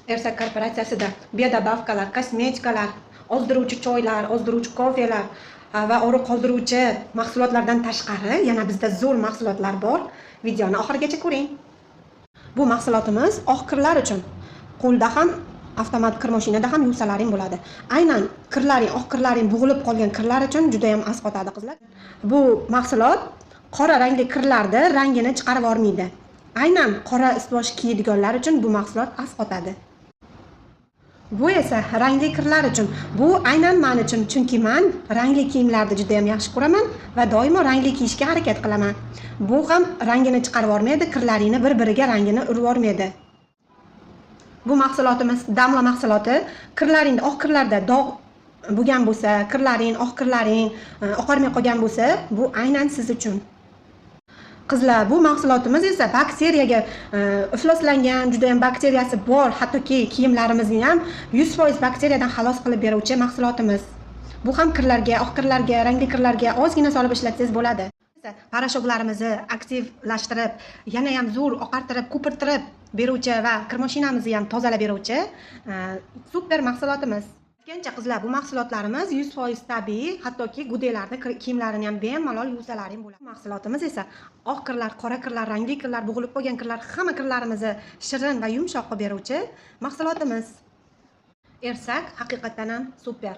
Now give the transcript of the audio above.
Ersak korporatsiyasida biodobavkalar, kosmetikalar, ozdiruvchi choylar, ozdiruvchi kofelar va og'riq qoldiruvchi mahsulotlardan tashqari yana bizda zo'r mahsulotlar bor. Videoni oxirigacha ko'ring. Bu mahsulotimiz oq kirlar uchun. Qo'lda ham, avtomat kir mashinada ham yuvsalaring bo'ladi. Aynan kirlaring, oq kirlaring bug'ilib qolgan kirlar uchun juda ham asqotadi qizlar. Bu mahsulot qora rangli kirlarni rangini chiqarib yormaydi. Aynan qora ust-bosh kiyadiganlar uchun bu mahsulot asqotadi. Bu esa rangli kirlar uchun. Bu aynan men uchun, chunki men rangli kiyimlarni juda ham yaxshi ko'raman va doimo rangli kiyishga harakat qilaman. Bu ham rangini chiqarib yormaydi, kirlaringni bir-biriga rangini urib yormaydi. Bu mahsulotimiz damla mahsuloti. Kirlaringda, oq kirlarda dog' bo'lgan bo'lsa, kirlaring, oq kirlaring oqarmay qolgan bo'lsa, bu aynan siz uchun. Qizlar, bu mahsulotimiz esa bakteriyaga ifloslangan, juda ham bakteriyasi bor, hattoki kiyimlarimizni ham 100% bakteriyadan xalos qilib beruvchi mahsulotimiz. Bu ham kirlarga, oq kirlarga, rangli kirlarga ozgina solib ishlatsangiz bo'ladi. Parashoklarimizni aktivlashtirib, yana ham zo'r oqartirib, ko'pirtirib beruvchi va kir mashinamizni ham tozalab beruvchi super mahsulotimiz. Aytgancha qizlar, bu mahsulotlarimiz 100% tabiiy, hattoki gudelarni, kiyimlarini ham bemalol yuvsalaring bo'ladi. Mahsulotimiz esa oq kirlar, qora kirlar, rangli kirlar, bug'ilib qolgan kirlar, hamma kirlarimizni shirin va yumshoq qilib beruvchi mahsulotimiz. Ersak haqiqatan ham super.